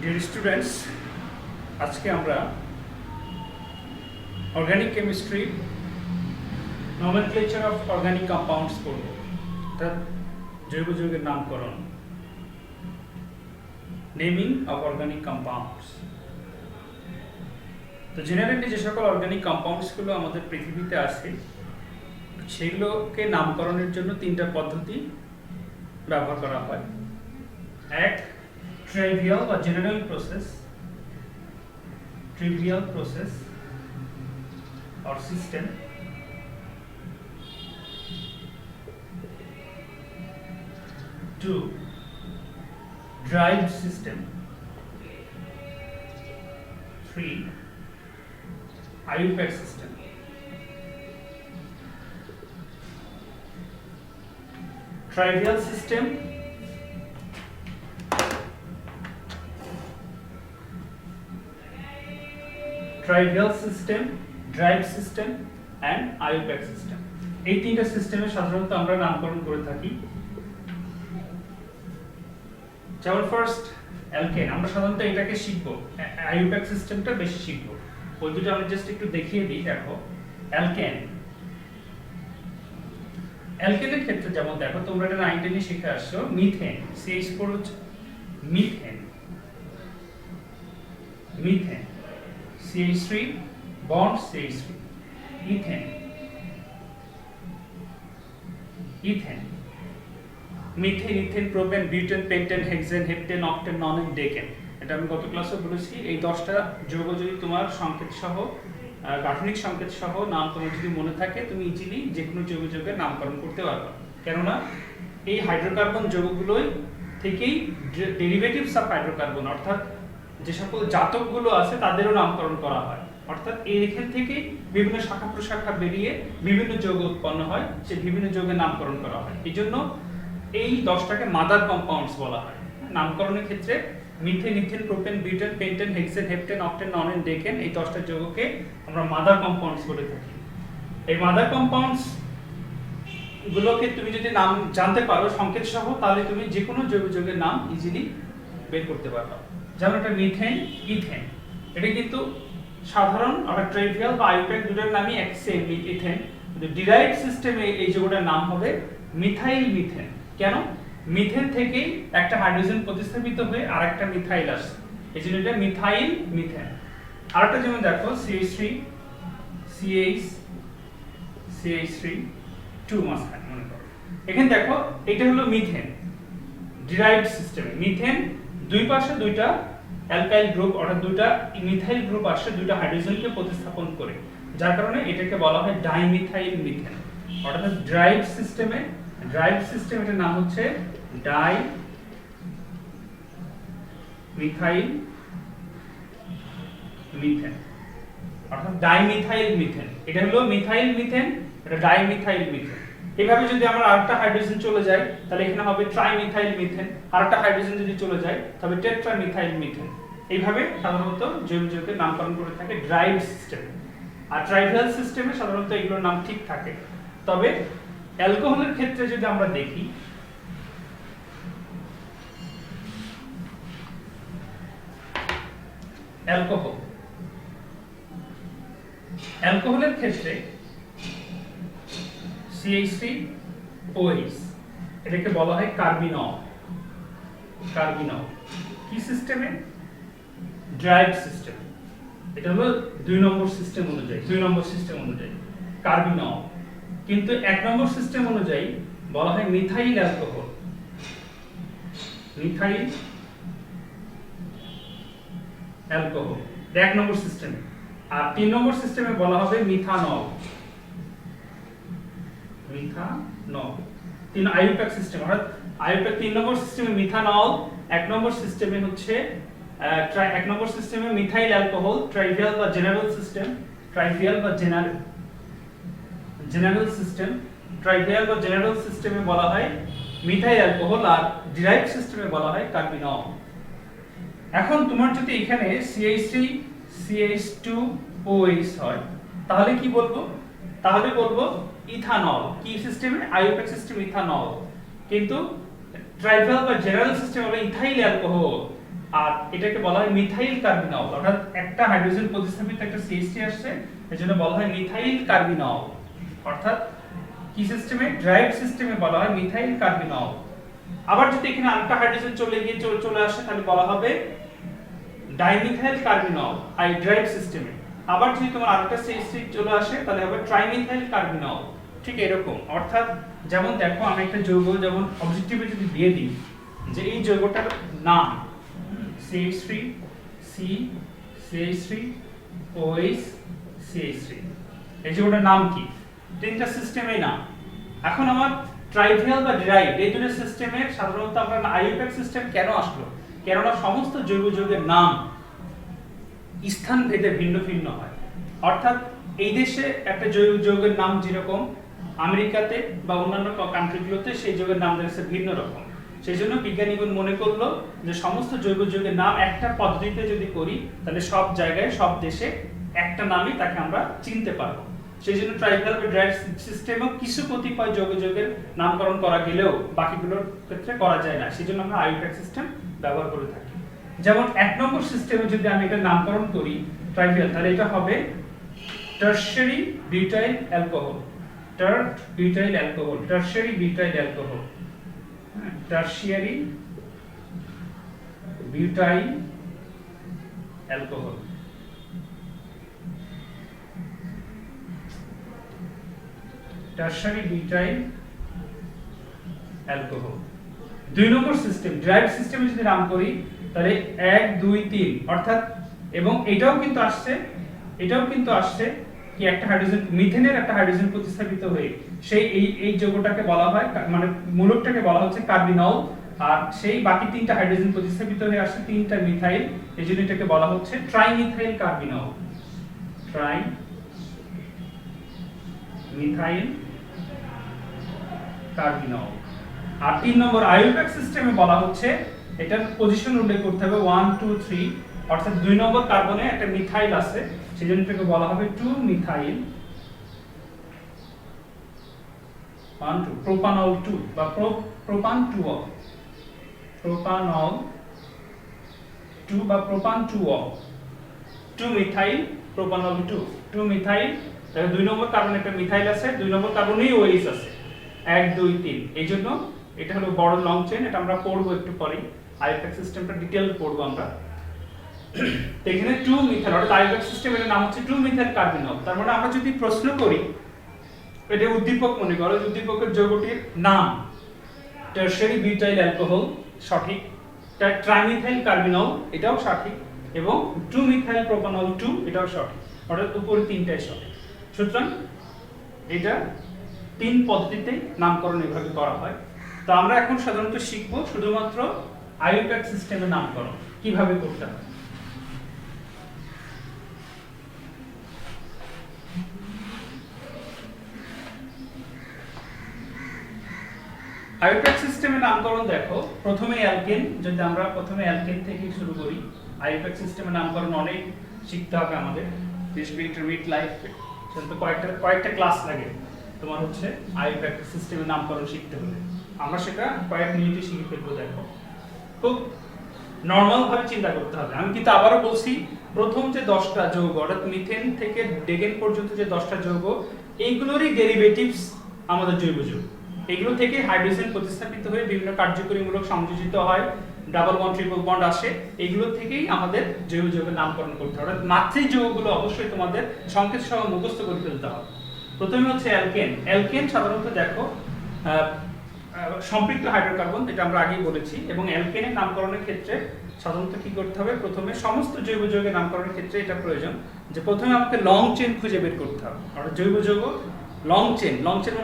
Dear students, আজকে আমরা organic chemistry nomenclature of organic compounds পড়ব, অর্থাৎ জৈব যৌগের নামকরণ, নেমিং অফ অর্গানিক কম্পাউন্ডস। তো জেনারেলি যে সকল অর্গানিক কম্পাউন্ডসগুলো আমাদের পৃথিবীতে আছে সেগুলোকে নামকরণের জন্য তিনটা পদ্ধতি ব্যবহার করা হয়। এক, ট্রিভিয়াল বা general process or system. Two, derived system. Three, IUPAC system. Trivial system, derived system and IUPAC system. এই তিনটা সিস্টেমে সাধারণত আমরা নামকরণ করে থাকি। যেমন ফার্স্ট অ্যালকেন, আমরা সাধারণত এটাকে শিখবো, IUPAC সিস্টেমটা বেশি শিখবো। ওই দুটো আমি জাস্ট একটু দেখিয়ে দিই। দেখো অ্যালকেনের ক্ষেত্রে যেমন দেখো, তোমরা এটা 9-10 শিখে আসছো, মিথেন CH4 হচ্ছে methane CH3 bond CH3, ethane methane, propane, butane, pentane, hexane, heptane, octane, nonane, decane। এটা আমি গত ক্লাসে বলেছি, এই 10টা যৌগ যদি তোমার সংকেত সহ গাঠনিক সংকেত সহ নাম তোমার যদি মনে থাকে, তুমি ইজিলি যে কোনো যৌগ যৌগের নামকরণ করতে পারবে। কেননা এই হাইড্রোকার্বন যৌগগুলোই থেকেই ডেরিভেটিভস অফ হাইড্রোকার্বন, অর্থাৎ যে সকল জাতকগুলো আছে তাদেরও নামকরণ করা হয়। অর্থাৎ এখান থেকেই বিভিন্ন শাখা প্রশাখা বেরিয়ে বিভিন্ন যৌগ উৎপন্ন হয়, সে বিভিন্ন যৌগের নামকরণ করা হয়। এই জন্য এই 10টাকে মাদার কম্পাউন্ডস বলা হয়। নামকরণের ক্ষেত্রে methane, ethane, propane, butane, pentane, hexane, heptane, octane, nonane, decane, এই 10টা যৌগকে আমরা মাদার কম্পাউন্ডস বলে থাকি। এই মাদার কম্পাউন্ডস গুলোকে তুমি যদি নাম জানতে পারো সংকেত সহ, তাহলে তুমি যে কোনো জৈব যৌগের নাম ইজিলি বের করতে পারবে। যেমন এটা মিথেন, ইথেন, এটা কিন্তু সাধারণ আর ট্রিভিয়াল বা আইউপ্যাক দুটোর নামই এক সেম, ইথেন। কিন্তু ডিরাইভড সিস্টেমে এই যৌগটার নাম হবে মিথাইল মিথেন। কেন? মিথেন থেকেই একটা হাইড্রোজেন প্রতিস্থাপিত হয়ে আরেকটা মিথাইল আসে, এই জন্য এটা মিথাইল মিথেন। আরেকটা যেমন দেখো CH3 CH3 2 মাঝখানে মনে করো, এখানে দেখো এটা হলো মিথেন ডিরাইভড সিস্টেমে। মিথেন দুই পাশে দুইটা অ্যালকাইল গ্রুপ অর্থাৎ দুইটা মিথাইল গ্রুপ আসে দুইটা হাইড্রোজেনকে প্রতিস্থাপন করে, যার কারণে এটাকে বলা হয় ডাইমিথাইল মিথেন। অর্থাৎ ড্রাইভড সিস্টেম এটার নাম হচ্ছে ডাইমিথাইল মিথেন, অর্থাৎ ডাইমিথাইল মিথেন। এটা হলো মিথাইল মিথেন, এটা ডাইমিথাইল মিথেন। এইভাবে যদি আমরা আরেকটা হাইড্রোজেন চলে যায় তাহলে এখানে হবে ট্রাইমিথাইল মিথেন, আরেকটা হাইড্রোজেন যদি চলে যায় তবে টেট্রামিথাইল মিথেন। এইভাবে সাধারণত জৈব যৌগের নামকরণ করে থাকে ড্রাইভড সিস্টেমে। আর ট্রাইভিয়াল সিস্টেমে সাধারণত এগুলোর নাম ঠিক থাকে। তবে অ্যালকোহলের ক্ষেত্রে যদি আমরা দেখি, অ্যালকোহলের ক্ষেত্রে CH3OH, এটাকে বলা হয় কার্বিনল। কি সিস্টেমে? ড্রাইভড সিস্টেম। এটা হলো 2 নম্বর সিস্টেম অনুযায়ী কার্বিনল। কিন্তু 1 নম্বর সিস্টেম অনুযায়ী বলা হয় মিথাইল অ্যালকোহল, এটা 1 নম্বর সিস্টেমে। আর 3 নম্বর সিস্টেমে বলা হবে মিথানল। 3 আইউপ্যাক সিস্টেম, অর্থাৎ আইউপ্যাক 3 নম্বর সিস্টেমে মিথানল, 1 নম্বর সিস্টেমে হচ্ছে 1 নম্বর সিস্টেমে মিথাইল অ্যালকোহল। ট্রাইভিয়াল বা জেনারেল সিস্টেমে বলা হয় মিথাইল অ্যালকোহল, আর ডিরাইভড সিস্টেমে বলা হয় কার্বিনল। এখন তোমার যদি এখানে CH3 CH2OH হয় তাহলে কি বলবো? তাহলে বলবো ইথানল। কি সিস্টেমে? আইউপ্যাক সিস্টেম ইথানল। কিন্তু ট্রাইভাল বা জেনারেল সিস্টেম হলো ইথাইল অ্যালকোহল। আর এটাকে বলা হয় মিথাইল কার্বিনল, অর্থাৎ একটা হাইড্রোজেন প্রতিস্থাপিত একটা CH3 আসছে, এজন্য বলা হয় মিথাইল কার্বিনল। অর্থাৎ কি সিস্টেমে, ড্রাইভ সিস্টেমে বলা হয় মিথাইল কার্বিনল। আবার যদি এখানে আরেকটা হাইড্রোজেন চলে আসে তাহলে বলা হবে ডাইমিথাইল কার্বিনল, ড্রাইভ সিস্টেমে। আবার যদি তোমার আরেকটা CH3 চলে আসে তাহলে হবে ট্রাইমিথাইল কার্বিনল। ঠিক এরকম, অর্থাৎ যেমন দেখো আমি একটা যৌগ যেমন অবজেক্টিভে যদি দিয়ে দিই যে এই যৌগটার নাম CH3 C CH3 OH CH3, এই যৌগটার নাম কি, তিনটা সিস্টেমেই নাম। এখন আমার ট্রাইভিয়াল বা ডেরাইভ এই দুটো সিস্টেমে সাধারণত আমরা আইইউপ্যাক সিস্টেম কেন আসলো, কেননা সমস্ত জৈব যৌগের নাম স্থান ভেদে ভিন্ন ভিন্ন হয়। অর্থাৎ এই দেশে একটা জৈব যৌগের নাম যেরকম, আমেরিকাতে বা অন্যান্য কান্ট্রিগুলোতে সেই যৌগের নাম দেখছে ভিন্ন রকম। সেই জন্য বিজ্ঞানীগণ মনে করলো যে সমস্ত জৈব যৌগের নাম একটা পদ্ধতিতে যদি করি তাহলে সব জায়গায় সব দেশে একটা নামই তাকে আমরা চিনতে পারবো। সেই জন্য ট্রাইভিয়াল বা ড্রাইভ সিস্টেমেও কিছু কতিপয় জৈব যৌগের নামকরণ করা গেলেও বাকিগুলোর ক্ষেত্রে করা যায় না, সেই জন্য আমরা আইইউপ্যাক সিস্টেম ব্যবহার করে থাকি। যেমন 1 নম্বর সিস্টেমে যদি আমি এটা নামকরণ করি ট্রাইভিয়াল, তাহলে এটা হবে tertiary butyl alcohol, butyl alcohol, tertiary butyl alcohol, tertiary butyl alcohol. Tertiary butyl alcohol. 2 নম্বর সিস্টেম ড্রাইভ সিস্টেমে যদি নাম করি তাহলে 1 2 3, অর্থাৎ এবং এটাও কিন্তু আসছে কি একটা হাইড্রোজেন, মিথেনের একটা হাইড্রোজেন প্রতিস্থাপিত হয়ে সেই এই যৌগটাকে বলা হয়, মানে মূলকটাকে বলা হচ্ছে কার্বিনল, আর সেই বাকি তিনটা হাইড্রোজেন প্রতিস্থাপিত হয়ে আসছে তিনটা মিথাইল, এজন্য এটাকে বলা হচ্ছে ট্রাইমিথাইল কার্বিনল, ট্রাইমিথাইল কার্বিনল। আর 3 নম্বর আইইউপ্যাক সিস্টেমে বলা হচ্ছে এটার পজিশন উল্লেখ করতে হবে 1 2 3, অর্থাৎ 2 নম্বর কার্বনে একটা মিথাইল আছে, সেজন্য এটাকে বলা হবে 2 মিথাইল 1 2 প্রোপানল 2 বা প্রোপান 2 প্রোপানল 2 বা প্রোপান 2 2 মিথাইল প্রোপানল 2 মিথাইল। তাহলে 2 নম্বর কার্বনে একটা মিথাইল আছে, 2 নম্বর কার্বনেই OH আছে 1 2 3, এইজন্য এটা হলো বড় লং চেইন, এটা আমরা পড়বো একটু পরেই, আইইউপ্যাক সিস্টেমটা ডিটেইল পড়বো আমরা। তো এখানে 2 মিথাইল, অর্থাৎ আইইউপ্যাক সিস্টেমের নাম হচ্ছে 2 মিথাইল কার্বিনল। তার মানে আমরা যদি প্রশ্ন করি এটা উদ্দীপক মনে করো, উদ্দীপকের যৌগটির নাম টারশিয়ারি বিউটাইল অ্যালকোহল সঠিক, ট্রাইমিথাইল কার্বিনল এটাও সঠিক, এবং 2 মিথাইল প্রোপানল 2 এটাও সঠিক, অর্থাৎ উপরে তিনটাই সঠিক। সুতরাং এটা 3 পদ্ধতিতে নামকরণ এভাবে করা হয়। তো আমরা এখন সাধারণত শিখব শুধুমাত্র আইইউপ্যাক সিস্টেমের নামকরণ কিভাবে করতে হয়। আইইউপ্যাক সিস্টেমের নামকরণ দেখো, প্রথমে অ্যালকেন, যদি আমরা প্রথমে অ্যালকেন থেকে শুরু করি, আইইউপ্যাক সিস্টেমের নামকরণ অনেক শিখতে হবে আমাদের, ইন্টারমিডিয়েট লাইফে সেটা তো কয়েকটা ক্লাস লাগে তোমার হচ্ছে আইইউপ্যাক সিস্টেমের নামকরণ শিখতে হলে। আমরা সেটা কয়েক মিনিটে শিখে ফেলবো। দেখো খুব নরমাল ভাবে চিন্তা করতে হবে। আমি কিন্তু আবারও বলছি, প্রথম যে 10টা যৌগ অর্থাৎ মিথেন থেকে ডেগেন পর্যন্ত যে 10টা যৌগ, এইগুলোরই ডেরিভেটিভস আমাদের জৈব যৌগ। এগুলো থেকে হাইড্রোজেন প্রতিস্থাপিত হয়ে বিভিন্ন কার্যকরীমূলক সংযোজিত হয়, ডাবল বন্ড ট্রিপল বন্ড আসে, এগুলো থেকেই আমাদের জৈব যৌগের নামকরণ করতে হবে। মাত্রিক যৌগগুলো অবশ্যই তোমাদের সংকেত সহ মুখস্থ করে ফেলতে হবে। প্রথমে হচ্ছে অ্যালকেন। অ্যালকেন সাধারণত দেখো সম্পৃক্ত হাইড্রোকার্বন, এটা আমরা আগেই বলেছি, এবং অ্যালকেনের নামকরণের ক্ষেত্রে সাধারণত কি করতে হবে, প্রথমে সমস্ত জৈব যৌগের নামকরণের ক্ষেত্রে এটা প্রয়োজন যে প্রথমে আমাকে লং চেইন খুঁজে বের করতে হবে, অর্থাৎ জৈব যৌগ লং চেইন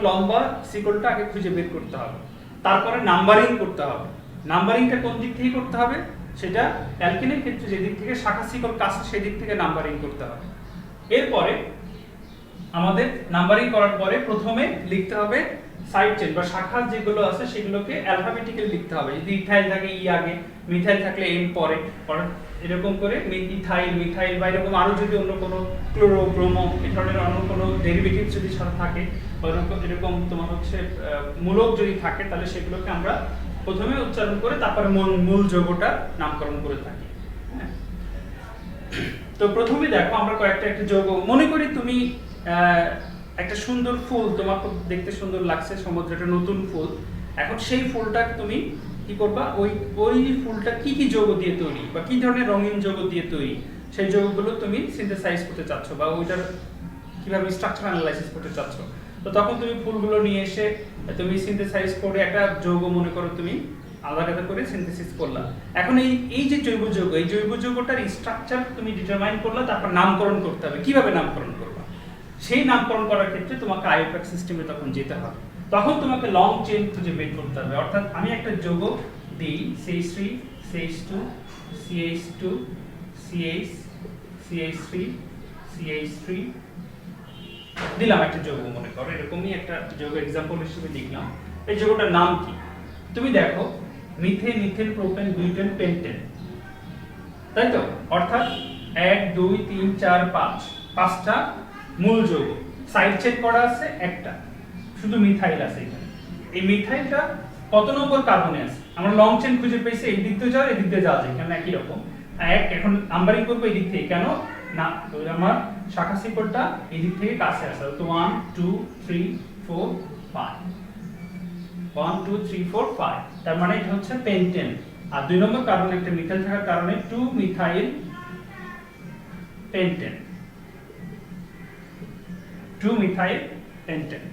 লম্বা সিকলটা আগে খুঁজে বের করতে হবে, তারপরে নাম্বারিং করতে হবে। নাম্বারিংটা কোন দিক থেকে করতে হবে, সেটা অ্যালকেনের ক্ষেত্রে যে দিক থেকে শাখা সিকল কাছে সেই দিক থেকে নাম্বারিং করতে হবে। এরপরে আমাদের নাম্বারিং করার পরে প্রথমে লিখতে হবে সাইড চেইন বা শাখা যেগুলো আছে সেগুলোকে অ্যালফাবেটিক্যালি লিখতে হবে। যদি ইথাইল থাকে ই আগে, মিথাইল থাকলে এম পরে, এরকম করে মিথাইল বা এরকম আরো যদি অন্য কোনো ক্লোরো ব্রোমো এই ধরনের অন্য কোনো ডেরিভেটিভ যদি সাথে থাকে বা এরকম তোমার হচ্ছে মূলক যদি থাকে, তাহলে সেগুলোকে আমরা প্রথমে উচ্চারণ করে তারপরে মূল যৌগটা নামকরণ করে থাকি। হ্যাঁ, তো প্রথমে দেখো আমরা কয়েকটা একটা যৌগ মনে করি তুমি একটা সুন্দর ফুল, তোমার খুব দেখতে সুন্দর লাগছে, সমুদ্রটা নতুন ফুল। এখন সেই ফুলটা তুমি কি করবা, ওই ফুলটা কি কি যৌগ দিয়ে তৈরি বা কি ধরনের রঙিন যৌগ দিয়ে তৈরি, সেই যৌগগুলো তুমি সিনথেসাইজ করতে চাচ্ছ বা ওইটার কিভাবে স্ট্রাকচার অ্যানালাইসিস করতে চাচ্ছ। তো তখন তুমি ফুলগুলো নিয়ে এসে তুমি সিনথেসাইজ করে একটা যৌগ মনে করো তুমি আলাদা করে সিনথেসিস করলা। এখন এই যে জৈব যৌগ, এই জৈব যৌগটার স্ট্রাকচার তুমি ডিটারমাইন করলা, তারপর নামকরণ করতে হবে। কিভাবে নামকরণ করবা, সেই নামকরণ করার ক্ষেত্রে তোমাকে আইউপ্যাক সিস্টেমে তখন যেতে হবে। তখন তোমাকে লং চেইন খুঁজে বের করতে হবে। অর্থাৎ আমি একটা যৌগ দিই CH3 CH2 CH2 CH CH3 CH3 দিলাম একটা যৌগ, মনে করো এরকমই একটা যৌগ এক্সাম্পল হিসেবে লিখলাম। এই যৌগটার নাম কি? তুমি দেখো methane ethane propane butane pentane, তাই তো? অর্থাৎ 1 2 3 4 5 পাঁচটা মূল যৌগ, সাইড চেক করা আছে একটা, শুধু মিথাইল আছে এখানে। এই মিথাইলটা কত নম্বর কার্বনে আছে? আমরা লং চেইন খুঁজে পেয়েছি, এই দিক দিয়ে যাও এই দিক দিয়ে যাওয়া যায়, কেন একই রকম। এখন নাম্বারিং করবো এই দিক থেকে, কেন না আমার শাখা শিকড়টা এই দিক থেকে কাছে আসে। তো 1 2 3 4 5 1 2 3 4 5, তার মানে এটা হচ্ছে পেন্টেন। আর 2 নম্বর কার্বনে একটা মিথাইল থাকার কারণে 2 methyl pentane, 2 methyl pentane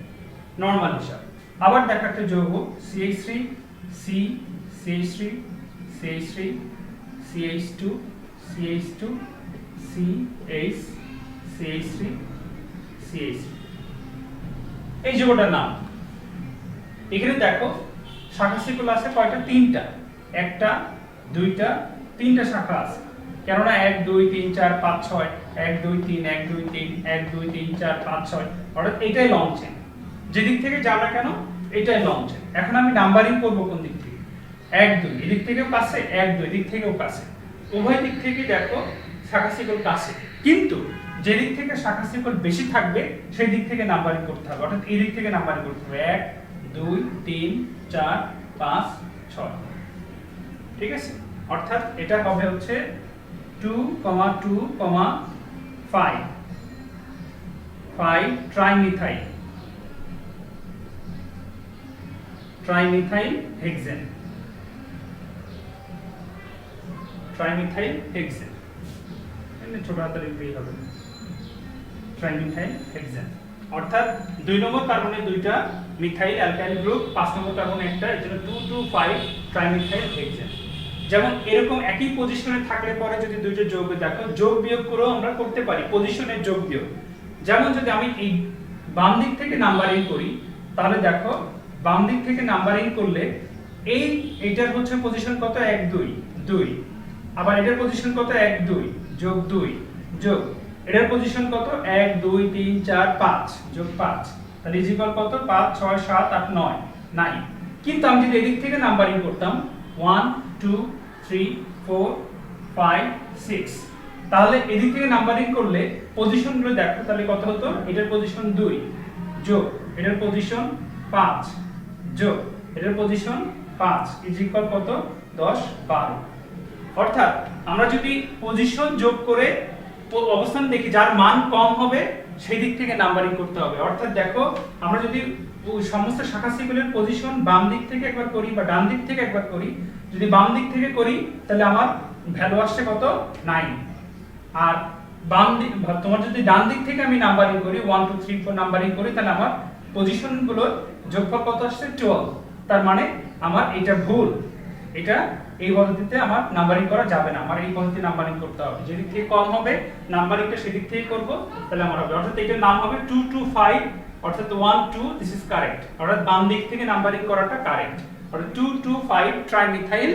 normal হিসাব। আবার দেখা একটা যৌগ CH3 C CH3 CH3 CH2 CH2 CH CH3 CH3, এই যৌগটার নাম। এখানে দেখো শাখা শিকল আছে কয়টা? 3টা, একটা দুইটা তিনটা শাখা আছে, কেননা 1 2 3 4 5 6 1 2 3 1 2 3 1 2 3 4 5 6, অর্থাৎ এটাই লং চেইন। যেদিক থেকে যাও না কেন এটাই লং চেইন। এখন আমি নাম্বারিং করব কোন দিক থেকে? 1 2 এদিক থেকেও কাছে, 1 2 এদিক থেকেও কাছে, উভয় দিক থেকে দেখো শাখা শিকল কাছে, কিন্তু যে দিক থেকে শাখা শিকল বেশি থাকবে সেই দিক থেকে নাম্বারিং করতে হবে। অর্থাৎ এই দিক থেকে নাম্বারিং করতে হবে 1 2 3 4 5 6, ঠিক আছে? অর্থাৎ এটা হবে হচ্ছে 2 2 5 5 ট্রাইমিথাইল হেক্সেন, ট্রাইমিথাইল হেক্সেন, ছোট হাতের লিখলেই হবে ট্রাইমিথাইল হেক্সেন। অর্থাৎ 2 নম্বর কার্বনে দুইটা মিথাইল অ্যালকাইল গ্রুপ, 5 নম্বর কার্বনে একটা, এর জন্য 2 2 5 ট্রাইমিথাইল হেক্সেন। যেমন এরকম একই পজিশনে থাকলে পরে যদি দুইটা যৌগ দেখো যোগ বিয়োগ করেও আমরা করতে পারি, পজিশনের যোগ বিয়োগ। যেমন যদি আমি এই বাম দিক থেকে নাম্বারিং করি, তাহলে দেখো বাম দিক থেকে নাম্বারিং করলে এইটার হচ্ছে পজিশন কত? 1 2 2, আবার এটার পজিশন কত? 1 2 যোগ 2 যোগ এটার পজিশন কত? 1 2 3 4 5 যোগ 5, তাহলে ইজ ইকুয়াল কত? 5 6 7 8 9 9। কিন্তু আমি যদি এদিক থেকে নাম্বারিং করতাম 1 2 3 4 5 6, তাহলে এদিক থেকে নাম্বারিং করলে পজিশনগুলো দেখো, তাহলে কত হতো? এটার পজিশন 2 যোগ এটার পজিশন 5 যোগ এটার পজিশন 5 ইজ ইকুয়াল কত? 10 12। অর্থাৎ আমরা যদি পজিশন যোগ করে অবস্থান দেখি যার মান কম হবে সেই দিক থেকে নাম্বারিং করতে হবে। অর্থাৎ দেখো আমরা যদি সমস্ত শাখা শিকলের পজিশন বাম দিক থেকে একবার করি বা ডান দিক থেকে একবার করি, যদি বাম দিক থেকে করি তাহলে আমার ভ্যালু আসছে কত? 9। আর বাম দিক তোমার যদি ডান দিক থেকে আমি নাম্বারিং করি 1 2 3 4 নাম্বারিং করি, তাহলে আমার পজিশনগুলোর যোগফল কত আসছে? 12। তার মানে আমার এটা ভুল, এটা এই পদ্ধতিতে আমার নাম্বারিং করা যাবে না, আমার এই পদ্ধতিতে নাম্বারিং করতে হবে। যেদিক থেকে কম হবে নাম্বারিংটা সেদিক থেকে করব, তাহলে আমার হবে। অর্থাৎ এটার নাম হবে 2 2 5, অর্থাৎ 1 2, দিস ইজ কারেক্ট। অর্থাৎ বাম দিক থেকে নাম্বারিং করাটা কারেক্ট। অর্থাৎ 2 2 5 ট্রাইমিথাইল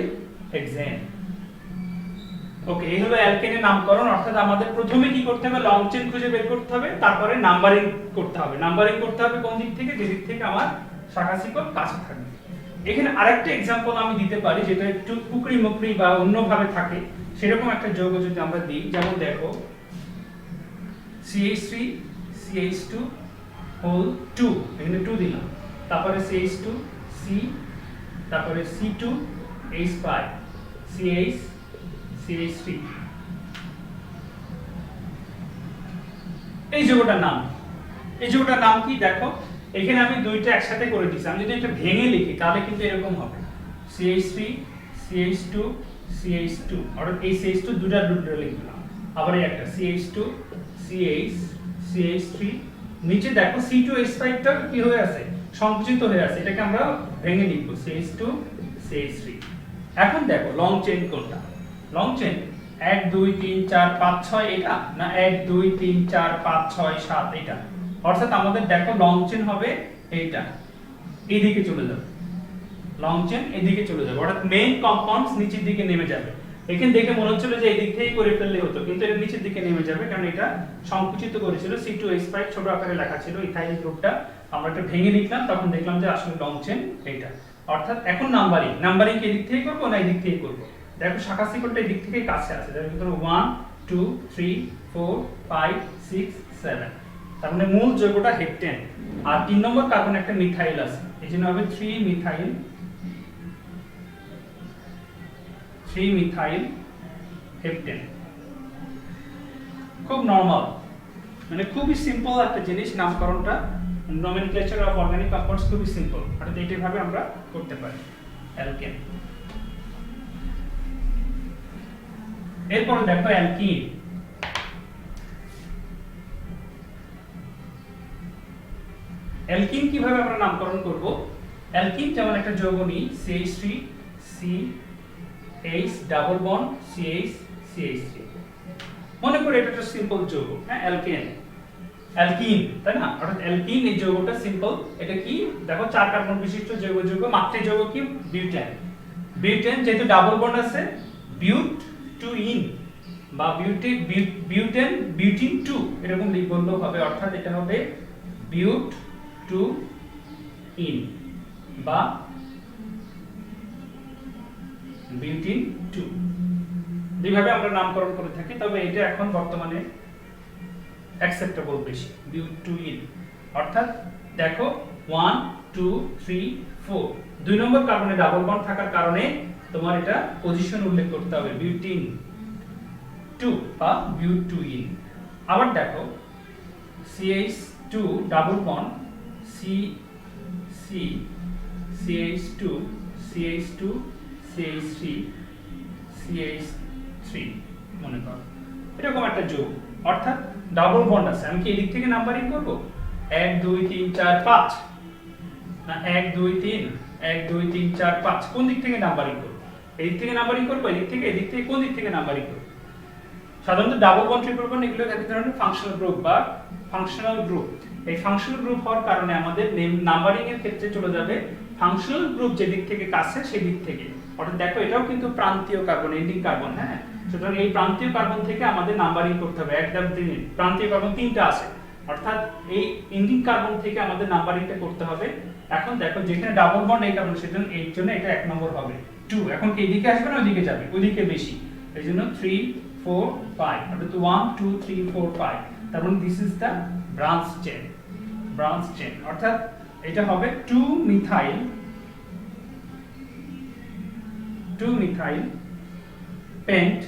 হেক্সেন। ওকে, এই হলো অ্যালকেনের নামকরণ। অর্থাৎ আমাদের প্রথমে কি করতে হবে? লং চেইন খুঁজে বের করতে হবে, তারপরে নাম্বারিং করতে হবে। নাম্বারিং করতে হবে কোন দিক থেকে? যে দিক থেকে আমার শাখা শিকল কাছে থাকবে। এখানে আরেকটা एग्जांपल আমি দিতে পারি যেটা একটু কুকরি মুকরি বা অন্যভাবে থাকে, সেরকম একটা যৌগ যদি আমরা দিই, যেমন দেখো CH3 CH2 হোল 2, এখানে 2 দিলাম, তারপরে CH2 C, তারপরে C2H5 CH3 এই যৌগটার নাম কি দেখো, এখানে আমি দুইটা একসাথে করে দিয়েছি। আমি যদি এটা ভেঙে লিখি তাহলে কিন্তু এরকম হবে CH3 CH2 CH2, অর্থাৎ এই CH2 দুটা লিখলাম, আবার এই একটা CH2 CH3, নিচে দেখো C2H5 টা কি হয়ে আছে, সংকুচিত হয়ে আছে, এটাকে আমরা ভেঙে লিখব CH2 CH3। এখন দেখো লং চেইন কোনটা, লং চেইন 1 2 3 4 5 6 এটা না 1 2 3 4 5 6 7 এটা, অর্থাৎ আমাদের দেখো লং চেইন হবে এইটা, এইদিকে চলে যাবে, লং চেইন এদিকে চলে যাবে, অর্থাৎ মেইন কম্পাউন্ডস নিচের দিকে নেমে যাবে। এখানে দেখে মনে হচ্ছিল যে এই দিক থেকেই করে ফেললে হতো, কিন্তু এটা নিচের দিকে নেমে যাবে, কারণ এটা সংকুচিত করেছিল C2H5 ছোট আকারে লেখা ছিল ইথাইল গ্রুপটা, আমরা এটা ভেঙে লিখলাম, তখন দেখলাম যে আসলে লং চেইন এইটা। অর্থাৎ এখন নাম্বারিং কি এদিক থেকে করব না এই দিক থেকে করব, দেখো শাখা সিকলটা এই দিক থেকে কাছে আছে, এর ভিতরে 1 2 3 4 5 6 7, তার মানে মূল যৌগটা হেপ্টেন, আর 3 নম্বর কার্বন একটা মিথাইল আছে, এইজন্য হবে 3 মিথাইল হেপ্টেন। খুব নরমাল, মানে খুবই সিম্পল একটা জিনিস, নামকরণটা nomenclature of organic compounds খুবই সিম্পল, অর্থাৎ এইটা ভাবে আমরা করতে পারি অ্যালকেন। এরপর দেখো অ্যালকিন। অ্যালকিন কিভাবে আমরা নামকরণ করব, অ্যালকিন যেমন একটা যৌগ নিই CH3 CH double bond CH3, মনে করে এটা একটা সিম্পল যৌগ, হ্যাঁ অ্যালকিন তাই না, অর্থাৎ অ্যালকিন এই যৌগটা সিম্পল। এটা কি দেখো 4 কার্বন বিশিষ্ট যৌগ, মাত্রা যৌগ কি বিউটেন, যেহেতু ডাবল বন্ড আছে বিউট টু ইন বা বিউটিন টু এরকম বললেও হবে, অর্থাৎ এটা হবে বিউট টু ইন বা বিউটিন টু, যেভাবে আমরা নামকরণ করে থাকি, তবে এটা এখন বর্তমানে অ্যাকসেপ্টেবল বেশি, বিউট টু ইন। অর্থাৎ দেখো 1 2 3 4, 2 নম্বর কার্বনে ডাবল বন্ড থাকার কারণে তোমার এটা পজিশন উল্লেখ করতে হবে বিউটিন টু বা বিউট টু ইন। আবার দেখো CH2 double bond CH2 CH3 মনে করো এরকম একটা যৌগ, অর্থাৎ ডাবল বন্ড আছে, আমি কি এদিক থেকে নাম্বারিং করব 1 2 3 4 5 না 1 2 3 1 2 3 4 5, কোন দিক থেকে নাম্বারিং করব, এদিক থেকে নাম্বারিং করব এদিক থেকে কোন দিক থেকে নাম্বারিং করব। সাধারণত ডাবল বন্ড ট্রিপল বন্ড এগুলো এক ধরনের ফাংশনাল গ্রুপ বা ফাংশনাল গ্রুপ, এই ফাংশনাল গ্রুপ হওয়ার কারণে আমাদের নাম্বারিং এর ক্ষেত্রে চলে যাবে ফাংশনাল গ্রুপ যেদিক থেকে কাছে সেদিক থেকে, অর্থাৎ দেখো এটাও কিন্তু প্রান্তীয় কার্বন এন্ডিং কার্বন, হ্যাঁ, সুতরাং এই প্রান্তীয় কার্বন থেকে আমাদের নাম্বারিং করতে হবে, একদম প্রান্তীয় কার্বন 3টা আছে, অর্থাৎ এই এন্ডিং কার্বন থেকে আমাদের নাম্বারিংটা করতে হবে। এখন দেখো যেখানে ডাবল বন্ড এই কার্বন সেজন্য এর জন্য এটা 1 নম্বর হবে 2, এখন কি এদিকে আসবে না ওইদিকে যাবে, ওইদিকে বেশি, এইজন্য 3 4 5, অর্থাৎ 1 2 3 4 5, তার মানে this is the branch chain, অর্থাৎ এটা হবে 2 মিথাইল পেন্ট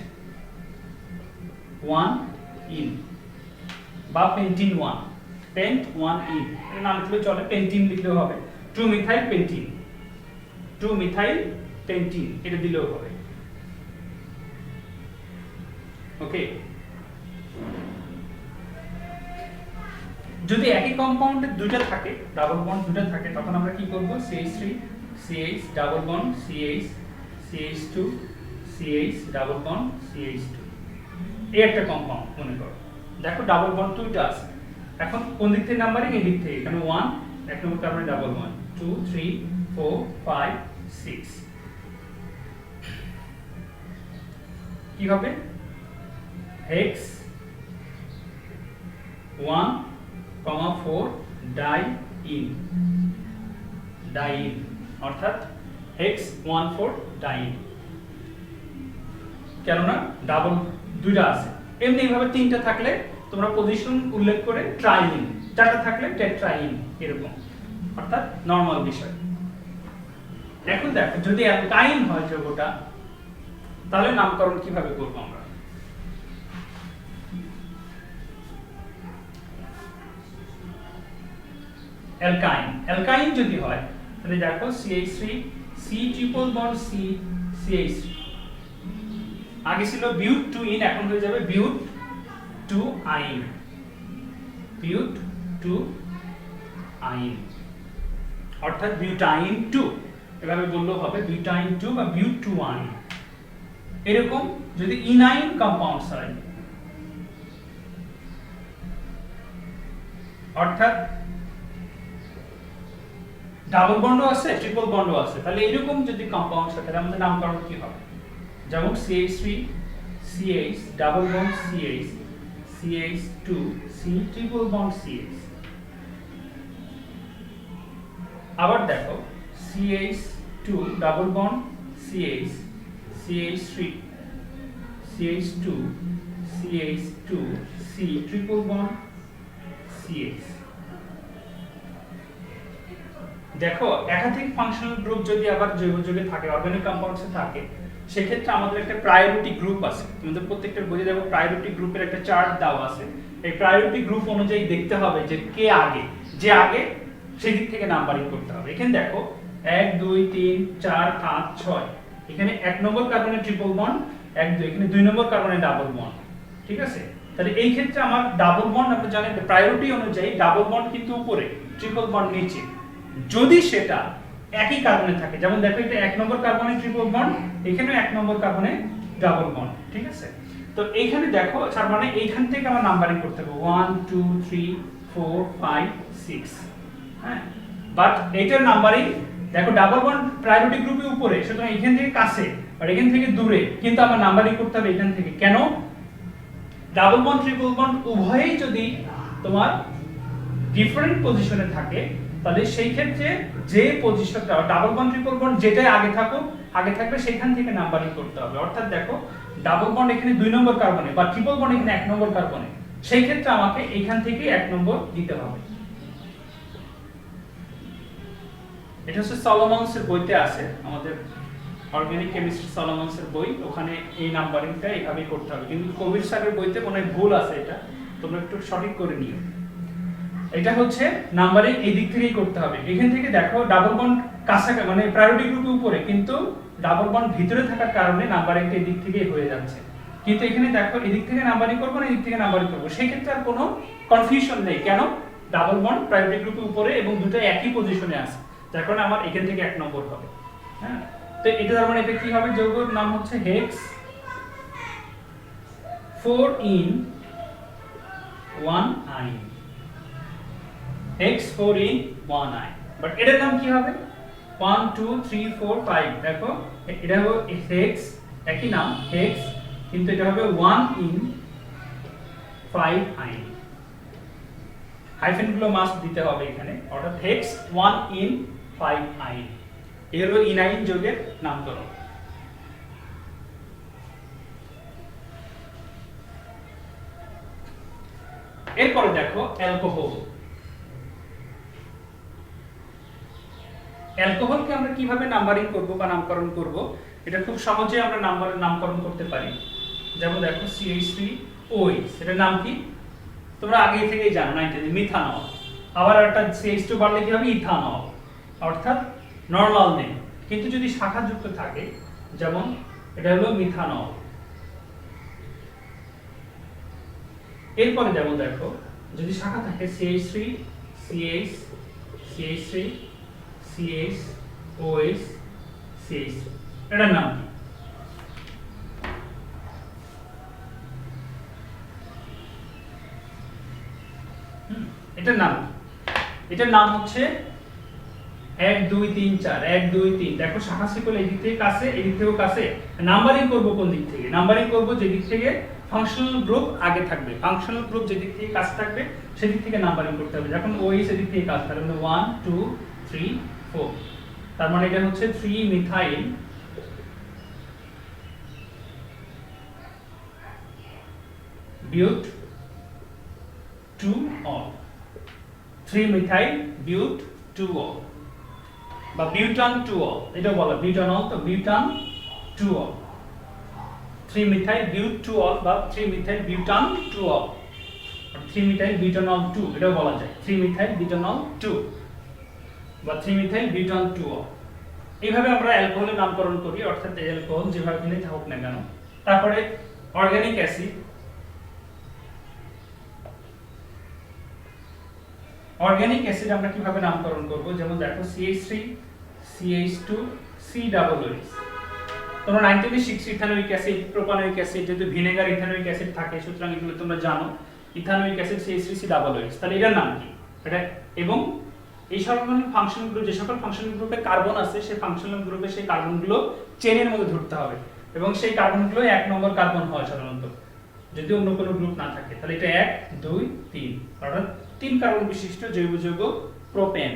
1 ইন বা পেন্টিন 1 পেন্ট 1 ইন, এর নাম লিখলে চলে, পেন্টিন লিখলেও হবে, 2 মিথাইল পেন্টিন এটা দিলেও হবে। ওকে, যদি একই কম্পাউন্ডে দুটো থাকে, ডাবল বন্ড দুটো থাকে, তখন আমরা কি করব CH3 CH double bond CH2 CH double bond CH2, এই একটা কম্পাউন্ড মনে করো, দেখো ডাবল বন্ড দুটো আছে, এখন কোন দিক থেকে নাম্বারিং, এই দিক থেকে, এখানে 1 এক নম্বর কার্বনে ডাবল বন্ড 2 3 4 5 6, কি হবে হেক্স 1,4 ডাইইন, অর্থাৎ হেক্স 1,4 ডাইইন, কেননা ডাবল দুইটা আছে, এমনি এইভাবে 3টা থাকলে তোমরা পজিশন উল্লেখ করে ট্রাইইন, 4টা থাকলে টেট্রাইন, এরকম, অর্থাৎ নরমাল বিষয়। এখন দেখো যদি অ্যালকাইন হয় যৌগটা তাহলে নামকরণ কিভাবে করব আমরা? অ্যালকাইন যদি হয় তাহলে দেখো CH3 C triple bond C CH3 আগে ছিল বিউট 2 ইন, এখন হয়ে যাবে বিউট 2 আইন, বিউট 2 আইন, অর্থাৎ বিউটাইন 2 এভাবে বললেও হবে, বিউটাইন 2 বা বিউট 2 আইন। এরকম যদি ইনাইন কম্পাউন্ডস হয়, অর্থাৎ ডাবল বন্ডও আছে ট্রিপল বন্ডও আছে, তাহলে এরকম যদি কম্পাউন্ডস হয় তাহলে আমাদের নামকরণ কি হবে? যেমন CH3 CH double bond CH CH2 C triple bond CH। আবার দেখো CH2 double bond CH CH3 CH2 CH2 C triple bond CH। দেখো একাধিক ফাংশনাল গ্রুপ যদি আবার জৈব যৌগে থাকে, অর্গানিক কম্পাউন্ডসে থাকে, সেক্ষেত্রে আমাদের একটা প্রায়োরিটি গ্রুপ আছে। তোমাদের প্রত্যেকটা বইয়ে দেখো প্রায়োরিটি গ্রুপের একটা চার্ট দেওয়া আছে। এই প্রায়োরিটি গ্রুপ অনুযায়ী দেখতে হবে যে কে আগে, যে আগে সেই দিক থেকে নাম্বারিং করতে হবে। এখানে দেখো 1 2 3 4 5 6, এখানে 1 নম্বর কার্বনে ট্রিপল বন্ড 1 2, এখানে 2 নম্বর কার্বনে ডাবল বন্ড, ঠিক আছে? তাহলে এই ক্ষেত্রে আমার ডাবল বন্ড, আপনি জানেন প্রায়োরিটি অনুযায়ী ডাবল বন্ড কিন্তু উপরে, ট্রিপল বন্ড নিচে, যদি সেটা একই কার্বনে থাকে। যেমন দেখো এটা 1 নম্বর কার্বনে ট্রিপল বন্ড, এখানেও 1 নম্বর কার্বনে ডাবল বন্ড, ঠিক আছে? তো এইখানে দেখো তার মানে এইখান থেকে আমার নাম্বারিং করতে হবে 1 2 3 4 5 6, হ্যাঁ? বাট এটার নাম্বারিং দেখো ডাবল বন্ড প্রায়োরিটি গ্রুপে উপরে, সুতরাং এখান থেকে কাছে আর এখান থেকে দূরে, কিন্তু আমার নাম্বারিং করতে হবে এখান থেকে। কেন? ডাবল বন্ড ট্রিপল বন্ড উভয়েই যদি তোমার ডিফারেন্ট পজিশনে থাকে, তাহলে সেই ক্ষেত্রে যে পজিশনটা ডাবল বন্ড ট্রিপল বন্ড যেটাই আগে থাকবে সেখান থেকে নাম্বারিং করতে হবে। অর্থাৎ দেখো ডাবল বন্ড এখানে 2 নম্বর কার্বনে বা ট্রিপল বন্ড এখানে 1 নম্বর কার্বনে, সেই ক্ষেত্রে আমাকে এখান থেকে 1 নম্বর দিতে হবে। এটা হচ্ছে সলোমনসের বইতে আছে, আমাদের অর্গানিক কেমিস্ট্রি সলোমনসের বই, ওখানে এই নাম্বারিংটা এইভাবেই করতে হবে। কিন্তু কবির স্যারের বইতে মনে হয় ভুল আছে, এটা তোমরা একটু সঠিক করে নিও। এটা হচ্ছে নাম্বারিং এই দিক থেকেই করতে হবে। এখান থেকে দেখো ডাবল বন্ড কাছাকাছি মানে প্রায়োরিটি গ্রুপে উপরে, কিন্তু ডাবল বন্ড ভিতরে থাকার কারণে নাম্বারিংটা এই দিক থেকেই হয়ে যাচ্ছে। কিন্তু এখানে দেখো এদিক থেকে নাম্বারিং করব না এদিক থেকে নাম্বারিং করব, সেই ক্ষেত্রে আর কোনো কনফিউশন নেই। কেন? ডাবল বন্ড প্রায়োরিটি গ্রুপে উপরে এবং দুটো একই পজিশনে আছে, যার কারণে আমার এখান থেকে 1 নম্বর হবে। হ্যাঁ, তো এটা তার মানে এটা কি হবে? যৌগের নাম হচ্ছে হেক্স 4 in 1 আইন, হেক্স 4 in 1 আইন। বাট এটার নাম কি হবে? 1 2 3 4 5। দেখো এটা হবে হেক্স, একই নাম হেক্স, কিন্তু এটা হবে 1 in 5 আইন। হাইফেন গুলো মাস্ট দিতে হবে এখানে, অর্থাৎ হেক্স 1 in 5 আইন। এই হলো ইনাইন যৌগের নামকরণ। এরপরে দেখো অ্যালকোহল। অ্যালকোহলকে আমরা কিভাবে নাম্বারিং করব বা নামকরণ করব, এটা খুব সহজে আমরা নামকরণ করতে পারি। যেমন দেখো CH3OH, এটার নাম কি তোমরা আগে থেকেই জানো, মিথানল। আবার একটা CH2 বাড়লে কি হবে? ইথানল, অর্থাৎ নরমাল নেম। কিন্তু যদি শাখা যুক্ত থাকে, যেমন এটা হলো মিথানল। এরপরে যেমন দেখো যদি শাখা থাকে CH3 CH CH3 CH CH, এটার নাম কি? এটার নাম হচ্ছে 1 2 3 4 1 2 3। দেখো শাখা শিকল এই দিক থেকে কাছে, এই দিক থেকেও কাছে। নাম্বারিং করব কোন দিক থেকে? নাম্বারিং করব যে দিক থেকে ফাংশনাল গ্রুপ আগে থাকবে, ফাংশনাল গ্রুপ যে দিক থেকে কাছে থাকবে সেদিক থেকে নাম্বারিং করতে হবে। যখন OH এর দিক থেকে কাছে থাকবে 1 2 3 4, তার মানে এটা হচ্ছে 3 মিথাইল বিউট 2 অল, 3 মিথাইল বিউট 2 অল। বা বিউটান টুঅল, এটা বলা বিউটানল, তো বিউটান টুঅল, 3 মিথাইল বিউটুঅল বা 3 মিথাইল বিউটান টুঅল, 3 মিথাইল বিউটানল 2 এটাও বলা যায়, 3 মিথাইল বিউটানল 2 বা 3 মিথাইল বিউটান টুঅল। এইভাবে আমরা অ্যালকোহলের নামকরণ করি, অর্থাৎ অ্যালকোহল যেভাবে দিলেই থাকুক না কেন। তারপরে অর্গানিক অ্যাসিড, অর্গানিক অ্যাসিড আমরা কিভাবে নামকরণ করব, যেমন দেখো CH3 CH2 COOH। তোমরা 1906 ইথানোয়িক অ্যাসিড, প্রোপানোয়িক অ্যাসিড, যেহেতু ভিনেগার ইথানোয়িক অ্যাসিড থাকে সুতরাং এগুলো তোমরা জানো। ইথানোয়িক অ্যাসিড CH3 COOH, তাহলে এটার নাম কি এটা, এবং এই সকল ফাংশন গ্রুপ, যে সকল ফাংশন গ্রুপে কার্বন আছে সেই ফাংশনাল গ্রুপে সেই কার্বনগুলো চেনের মধ্যে ধরতে হবে, এবং সেই কার্বনগুলো 1 নম্বর কার্বন হয় সাধারণত যদি অন্য কোনো গ্রুপ না থাকে। তাহলে এটা 1 2 3, অর্থাৎ 3 কার্বন বিশিষ্ট জৈব যৌগ প্রোপেন।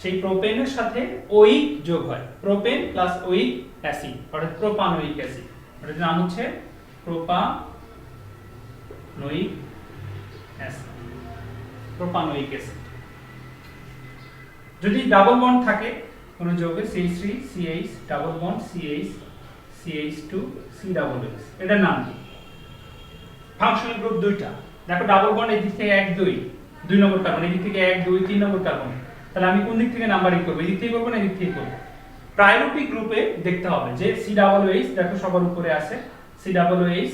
সেই প্রোপেনের সাথে ওইক যোগ হয়, প্রোপেন প্লাস ওইক অ্যাসিড অর্থাৎ প্রোপানোয়িক অ্যাসিড, এটার নাম হচ্ছে প্রোপানোয়িক অ্যাসিড, প্রোপানোয়িক অ্যাসিড। যদি ডাবল বন্ড থাকে কোন যৌগে CH3 CH double bond CH CH2 COOH, এটার নাম কি? ফাংশনাল গ্রুপ দুইটা, দেখো ডাবল বন্ড এই দিক থেকে 1 2 2 নম্বর কার্বন, এই দিক থেকে 1 2 3 নম্বর কার্বন। তাহলে আমি কোন দিক থেকে নাম্বারিং করব, এই দিক থেকে করব না এই দিক থেকে করব? প্রায়োরিটি গ্রুপে দেখতে হবে যে COOH দেখো সবার উপরে আছে COOH,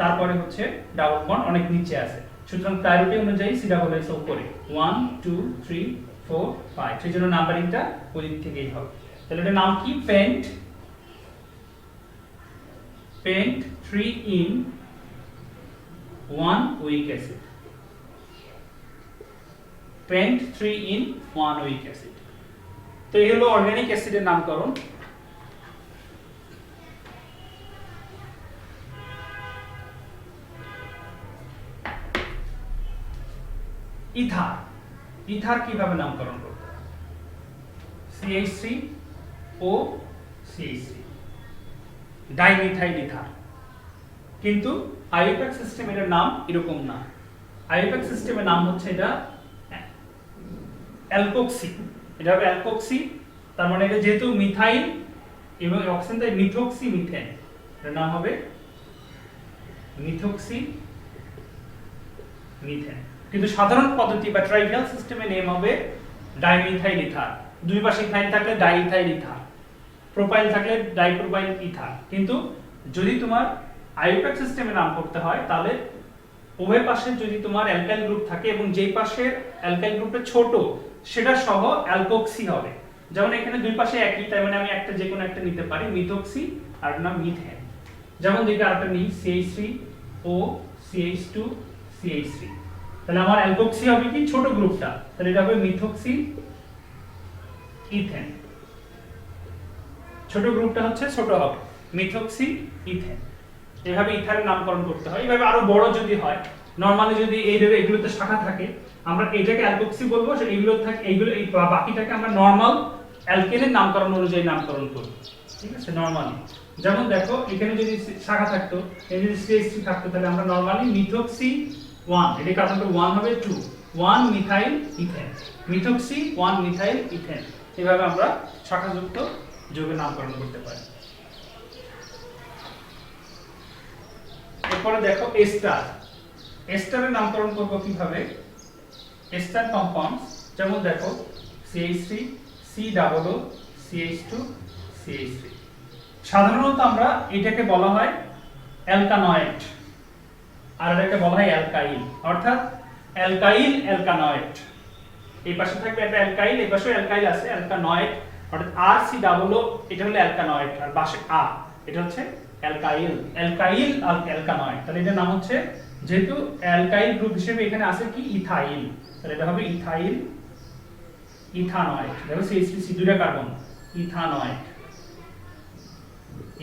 তারপরে হচ্ছে ডাবল বন্ড অনেক নিচে আছে, সুতরাং প্রায়োরিটি অনুযায়ী COOH উপরে 1 2 3 4 5, সেই জন্য নাম্বারিংটা ওই দিক থেকেই হবে। তাহলে এটার নাম কি? Pent 3 in 1 weak acid, pent 3 in 1 weak acid। তো এই হলো অর্গানিক অ্যাসিডের নামকরণ। ইথার, ইথার কিভাবে নামকরণ করতে হয়? CH3O CH3, dimethyl ether. কিন্তু আইউপ্যাক সিস্টেমের নাম এরকম না, আইউপ্যাক সিস্টেমের নাম হচ্ছে এটা অ্যালকোক্সি, এটা হবে অ্যালকোক্সি। তার মানে এটা যেহেতু মিথাইল এবং অক্সিজেন তাই মিথোক্সি মিথেন, এর নাম হবে মিথোক্সি মিথেন। কিন্তু সাধারণ পদ্ধতি বা ট্রাইভিয়াল সিস্টেমে নেম হবে ডাইমিথাইল ইথার, দুই পাশে ইথাইল থাকলে ডাইইথাইল ইথার, প্রোপাইল থাকলে ডাইপ্রোপাইল ইথার। কিন্তু যদি তোমার আইউপ্যাক সিস্টেমে নাম করতে হয় তাহলে উভয় পাশে যদি তোমার অ্যালকাইল গ্রুপ থাকে এবং যেই পাশে অ্যালকাইল গ্রুপটা ছোট সেটা সহ অ্যালকোক্সি হবে। যেমন এখানে দুই পাশে একই, তাই মানে আমি একটা যে কোনো একটা নিতে পারি, মিথোক্সি আর নাম মিথেন। যেমন দেখি আরেকটা নিই CH3O CH2 CH3, তাহলে আমার অ্যালকোক্সি হবে কি ছোট গ্রুপটা, তাহলে এটা হবে মিথোক্সি ইথেন, ছোট গ্রুপটা হচ্ছে ছোট হবে মিথোক্সি ইথেন। এভাবে ইথারের নামকরণ করতে হয়। এভাবে আরো বড় যদি হয়, নরমালি যদি এইগুলোতে শাখা থাকে আমরা এটাকে অ্যালকোক্সি বলবো, এইগুলো থাকে এইগুলো এই বাকিটাকে আমরা নরমাল অ্যালকেনের নামকরণ অনুযায়ী নামকরণ করব, ঠিক আছে নরমালি। যেমন দেখো এখানে যদি শাখা থাকতো, এখানে যদি CH3 থাকতো, তাহলে আমরা নরমালি মিথোক্সি 1, এটা কার্বনটা 1 হবে 2 1 মিথাইল ইথেন, মিথোক্সি 1 মিথাইল ইথেন। এভাবে আমরা শাখাযুক্ত যৌগের নামকরণ করতে পারি। এরপরে দেখো এস্টার, এস্টারের নামকরণ করব কিভাবে? এস্টার কম্পাউন্ডস, যেমন দেখো CH3 COO CH2 CH3। সাধারণত আমরা এটাকে বলা হয় অ্যালকানয়েড আর এটাকে বলা হয় অ্যালকাইল, অর্থাৎ অ্যালকাইল অ্যালকানয়েড। এই পাশে থাকবে একটা অ্যালকাইল, এই পাশেও অ্যালকাইল আছে, অ্যালকানয়েড অর্থাৎ RCOO, এটা হলো অ্যালকানয়েড, আর পাশে A এটা হচ্ছে অ্যালকাইল, অ্যালকাইল আর অ্যালকানয়েড। তাহলে এটার নাম হচ্ছে, যেহেতু অ্যালকাইল গ্রুপ হিসেবে এখানে আছে কি ইথাইল, তাহলে এটা হবে ইথাইল ইথানয়েড। দেখো CH3 দুইটা কার্বন, ইথানয়েড,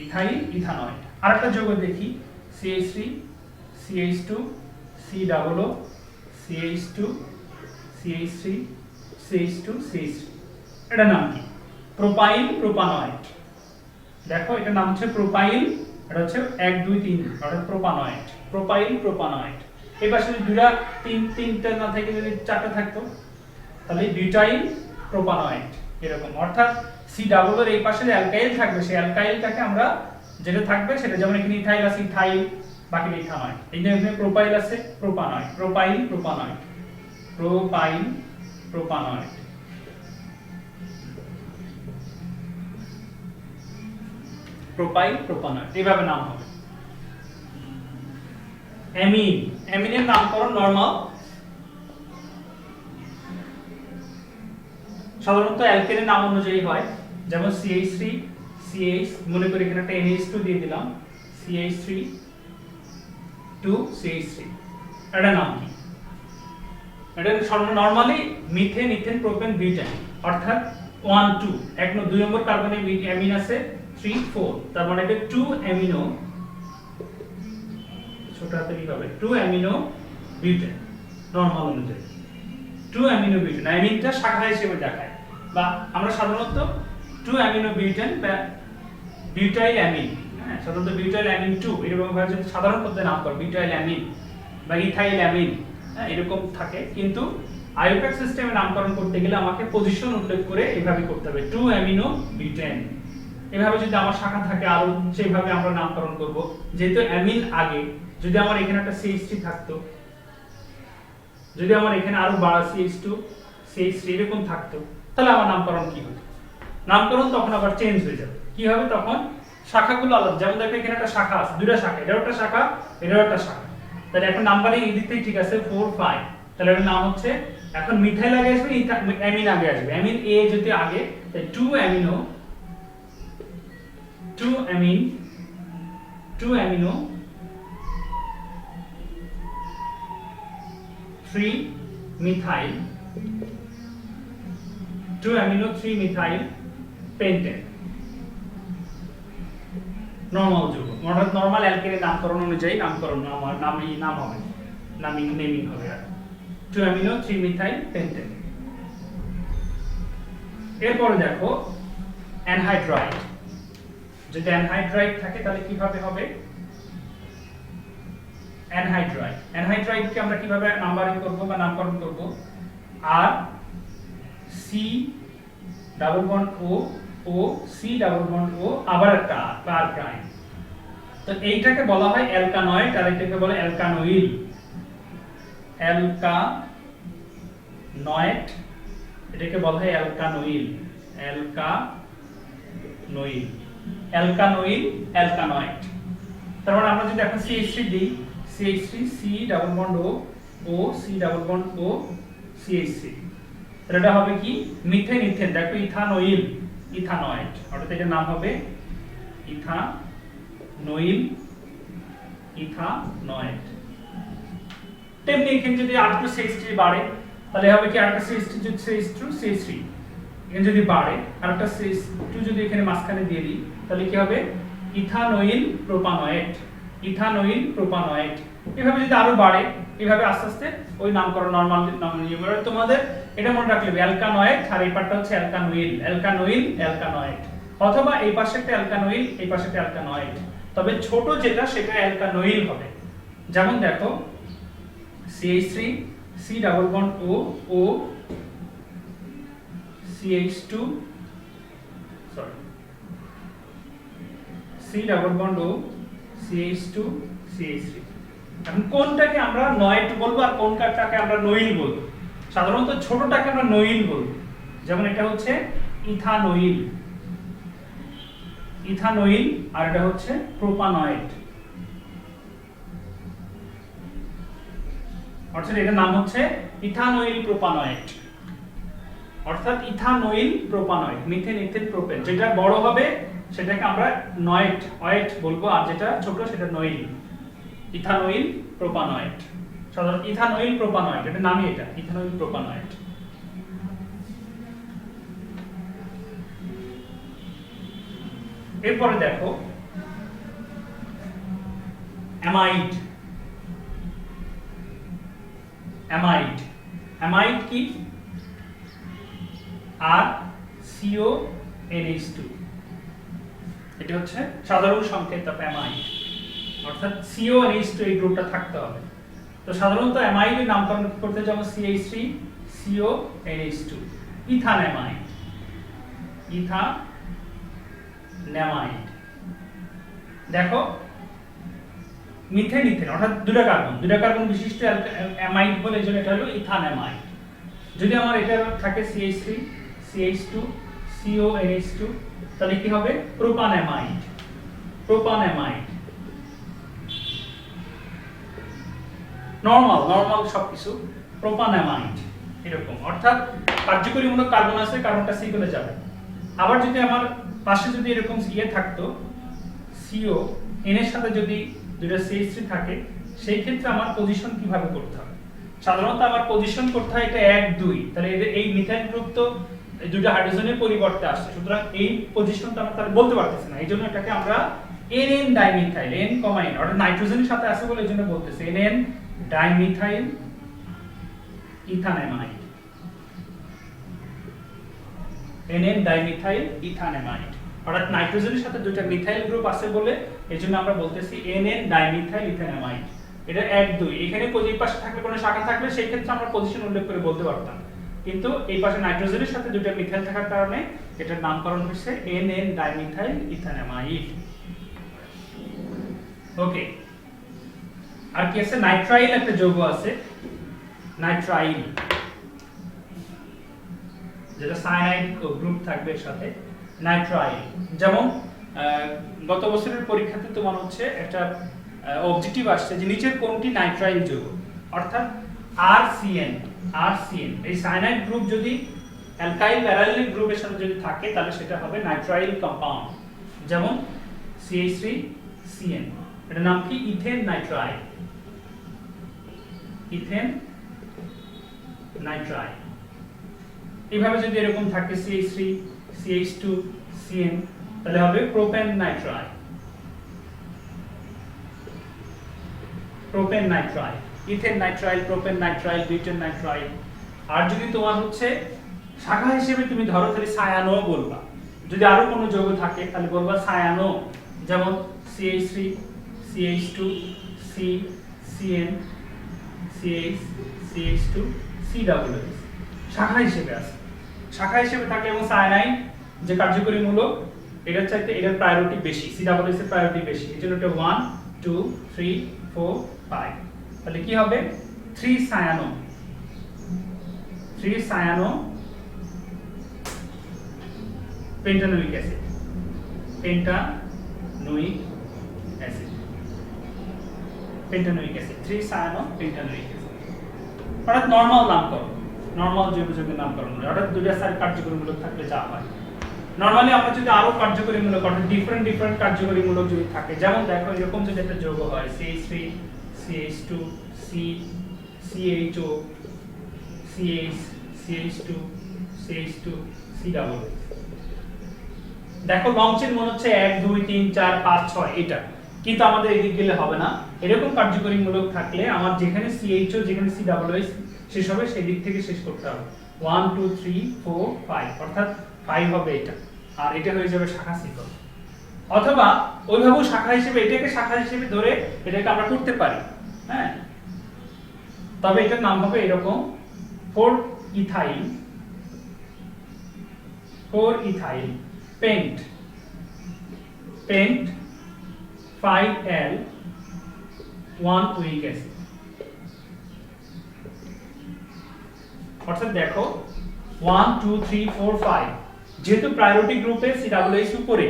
ইথাইল ইথানয়েড। আরেকটা যৌগ দেখি CH3 CH2 COO CH2 CH3 CH2 CH3, এটার নাম কি? Propyl propanoate. দেখো এটার নাম হচ্ছে প্রোপাইল, এটা হচ্ছে 1 2 3 অর্থাৎ প্রোপানয়েড, প্রোপাইল প্রোপানয়েড। এই পাশে যদি দুইটা তিনটা না থেকে যদি চারটা থাকতো তাহলে বিউটাইল প্রোপানয়েড এরকম। অর্থাৎ সি ডাবল এর এই পাশে যে অ্যালকাইল থাকবে সেই অ্যালকাইলটাকে আমরা যেটা থাকবে সেটা, যেমন এখানে ইথাইল আছে ইথাইল, বাকি ইথানয়েড। এই যে এখানে প্রোপাইল আছে propanoate, propyl propanoate, propyl propanoate. Propyl propanoate এইভাবে নাম হবে। অ্যামিন, অ্যামিনের নামকরণ নরমাল, সাধারণত অ্যালকেনের নাম অনুযায়ী হয়, যেমন CH3 CH, মনে করি এখানে একটা NH2 দিয়ে দিলাম, CH3 2 CH3, এটা নাম কি? এটা normally methane ethane propane butane, অর্থাৎ 1 2 এক 2 নম্বর কার্বনে অ্যামিন আছে 3 4, তার মানে এটা 2 অ্যামিনো, ছোট হাতে লিখবে 2 অ্যামিনো বিউটেন নরমাল অনুযায়ী। 2 অ্যামিনো বিউটেন অ্যামিনটা শাখা হিসেবে দেখায়, বা আমরা সাধারণত 2 অ্যামিনো বিউটেন বা বিউটাইল অ্যামিন, হ্যাঁ সাধারণত বিউটাইল অ্যামিন 2 এরকম ভাবে যদি সাধারণ পদ্ধতিতে নাম করে বিউটাইল অ্যামিন বা ইথাইল অ্যামিন, হ্যাঁ এরকম থাকে। কিন্তু আইউপ্যাক সিস্টেমে নামকরণ করতে গেলে আমাকে পজিশন উল্লেখ করে এইভাবে করতে হবে 2 অ্যামিনো বিউটেন। এভাবে যদি আমার শাখা থাকে আরো সেইভাবে আমরা নামকরণ করব। যেহেতু অ্যামিন আগে, যদি আমার এখানে একটা CH3 থাকতো, যদি আমার এখানে আরো বাড়া CH2 CH3 এরকম থাকতো, তাহলে আমার নামকরণ কি হবে? নামকরণ তখন আবার চেঞ্জ হয়ে যাবে। কি হবে তখন? শাখাগুলো আলাদা। যেমন দেখো এখানে একটা শাখা আছে, দুইটা শাখা, এটাও একটা শাখা এটাও একটা শাখা। তাহলে এখন নাম্বারিং এই দিক থেকে ঠিক আছে 4 5, তাহলে এর নাম হচ্ছে, এখন মিথাইল আগে আসবে অ্যামিন আগে আসবে। অ্যামিন A যদি আগে, তাই 2 amino 2 amine 2 amino 3 methyl 2 amino 3 methyl pentane normal যৌগ। অর্থাৎ নরমাল অ্যালকেনের নামকরণ অনুযায়ী নামকরণ নাম হবে, নেমিং হবে। আর 2 অ্যামিনো 3 মিথাইল পেন্টেন। এরপরে দেখো অ্যানহাইড্রাইড। যদি অ্যানহাইড্রাইড থাকে তাহলে কিভাবে হবে? অ্যানহাইড্রাইডকে আমরা কিভাবে নাম্বারিং করব বা নামকরণ করব? আর সি ডাবল বন্ড ও সি ডাবল বন্ড ও, আবার একটা আর প্রাইম। তো এইটাকে বলা হয় অ্যালকানয়েড, আর এটাকে বলে অ্যালকানোইল। অ্যালকানয়েড এটাকে বলা হয় অ্যালকানোইল, অ্যালকানয়েড। তার মানে আমরা যদি এখন CH3 দিই, CH3 C ডাবল বন্ড ও C ডাবল বন্ড ও CH3, তাহলে এটা হবে কি? Methane ethane. দেখো ইথানয়েড, অর্থাৎ এটার নাম হবে ইথানয়েড। তেমনি এখানে যদি R2 CH3 বাড়ে তাহলে হবে কি? আরেকটা CH3 যদি CH2 CH3 এখানে যদি বাড়ে, আরেকটা CH2 যদি এখানে মাঝখানে দিয়ে দিই, তাহলে কি হবে? ইথানয়েল প্রোপানয়েড। এভাবে যদি আরো বাড়ে, এভাবে আস্তে আস্তে ওই নামকরণ নরমাল নাম নিয়ম। তোমাদের এটা মনে রাখলে অ্যালকানয়েড, আর এই পার্টটা হচ্ছে অ্যালকানয়েড, অথবা এই পাশে একটা অ্যালকানোইল এই পাশে একটা অ্যালকানয়েড। তবে ছোট যেটা সেটা অ্যালকানোইল হবে। যেমন দেখো CH3 C ডাবল বন্ড ও CH2 C ডাবল বন্ড ও CH2 CH3। এখন কোনটাকে আমরা নয়েড বলবো আর কোনটাকে আমরা নইল বলবো? সাধারণত ছোটটাকে আমরা নইল বলবো। যেমন এটা হচ্ছে ইথানয়েল, আর এটা হচ্ছে প্রোপানয়েড। অর্থাৎ এটার নাম হচ্ছে ইথানয়েল প্রোপানয়েড, অর্থাৎ ইথানয়েল প্রোপানয়েড, মিথেন ইথেন প্রোপেন। যেটা বড় হবে সেটাকে আমরা অয়েট বলবো, আর যেটা ছোট সেটা নইল। ইথানয়েল প্রোপানয়েড, সাধারণত ইথানয়েল প্রোপানয়েড, এটা নামই এটা ইথানয়েল প্রোপানয়েড। এরপরে দেখো অ্যামাইড কি? আর CONH2, এটা হচ্ছে সাধারণ সংকেত অ্যামাইড, অর্থাৎ CONH2 এই গ্রুপটা থাকতে হবে। তো সাধারণত অ্যামাইডের নামকরণ করতে যেমন CH3 CONH2, ইথানঅ্যামাইড ইথানএমাইড। দেখো মিথেন ইথেন অর্থাৎ দুটা কার্বন বিশিষ্ট অ্যামাইড বলে এজন্য এটা হলো ইথানএমাইড। যদি আমার এটা থাকে CH3 CH2 CONH2 তাহলে কি হবে প্রোপানএমাইড। নরমাল সবকিছু প্রোপানএমাইড এরকম, অর্থাৎ কার্যকরীমূলক কার্বন আছে, কার্বনটা সি বলে যাবে। আবার যদি আমার পাশে যদি এরকম থাকতো CO N এর সাথে যদি দুটো CH3 থাকে, সেই ক্ষেত্রে আমার পজিশন কিভাবে করতে হবে? সাধারণত আমার পজিশন করতে হয় এটা 1 2, তাহলে এই মিথাইল গ্রুপ তো দুটো হাইড্রোজেনের পরিবর্তে আসছে, সুতরাং এই পজিশনটা আমরা তাহলে বলতে পারতেছি না। এইজন্য এটাকে আমরা NN ডাইমিথাইল N, অর্থাৎ নাইট্রোজেনের সাথে আছে বলে এইজন্য বলতেছি NN ডাইমিথাইল ইথানএমাইড। NN ডাইমিথাইল ইথানএমাইড, অর্থাৎ নাইট্রোজেনের সাথে দুটো মিথাইল গ্রুপ আছে বলে এইজন্য আমরা বলতেছি NN ডাইমিথাইল ইথানএমাইড। এটা 1 2, এখানে এই পাশে থাকলে কোনো শাখা থাকলে সেই ক্ষেত্রে আমরা পজিশন উল্লেখ করে বলতে পারতাম, কিন্তু এই পাশে নাইট্রোজেনের সাথে দুটো মিথাইল থাকার কারণে এটার নামকরণ হয়েছে NN ডাইমিথাইল ইথানএমাইড। ওকে, আর কি আছে? নাইট্রাইল একটা যৌগ আছে, নাইট্রাইল, যেটা সায়ানাইড গ্রুপ থাকবে এর সাথে। নাইট্রাইল যেমন গত বছরের পরীক্ষাতে তোমার হচ্ছে একটা অবজেক্টিভ আসছে যে নিচের কোনটি নাইট্রাইল যৌগ, অর্থাৎ RCN এই সায়ানাইড গ্রুপ যদি অ্যালকাইল প্যারালেল গ্রুপের সাথে যদি থাকে তাহলে সেটা হবে নাইট্রাইল কম্পাউন্ড। যেমন CH3CN, এটার নাম কি? Ethane nitrile. এইভাবে যদি এরকম থাকে CH3 CH2 CN তাহলে হবে propane nitrile. Ethane nitrile, propane nitrile, butane nitrile. আর যদি তোমার হচ্ছে শাখা হিসেবে তুমি ধরো তাহলে সায়ানো বলবা। যদি আরো কোনো যৌগ থাকে তাহলে বলবা সায়ানো, যেমন CH3 CH2 C CN CH CH2 COOH শাখা হিসেবে আছে, শাখা হিসেবে থাকে। এবং সায়ানাইড যে কার্যকরী মূলক এটার চাইতে এটার প্রায়োরিটি বেশি, COOH এর প্রায়োরিটি বেশি, এজন্য এটা 1 2 3 4 5। তাহলে কি হবে? 3 cyano pentanoic acid. Pentanoic acid 3 cyano pentanoic acid. অর্থাৎ নরমাল নামকরণ, নরমাল জৈব-যৌগের নামকরণ, অর্থাৎ দুইটা সাইড কার্যকরীমূলক থাকলে যা হয়। নরমালি আমরা যদি আরো কার্যকরীমূলক অর্থাৎ ডিফারেন্ট কার্যকরীমূলক যদি থাকে, যেমন দেখো এরকম যদি একটা যৌগ হয় CH3 CH2 C CHO CH CH2 CH2 COOH। দেখো লং চেইন মনে হচ্ছে 1 2 3 4 5 6 এটা, কিন্তু আমাদের এদিকে গেলে হবে না। এরকম কার্যকরীমূলক থাকলে আমার যেখানে CHO যেখানে COOH শেষ হবে সেই দিক থেকে শেষ করতে হবে। 1 2 3 4 5, অর্থাৎ 5 হবে এটা, আর এটা হয়ে যাবে শাখা শিকল। অথবা ওইভাবেও শাখা হিসেবে এটাকে শাখা হিসেবে ধরে এটাকে আমরা করতে পারি, হ্যাঁ। তবে এটার নাম হবে এরকম 4 ethyl paint 5L 1 week acid. অর্থাৎ দেখো 1 2 3 4 5, যেহেতু প্রায়োরিটি গ্রুপে COOH উপরে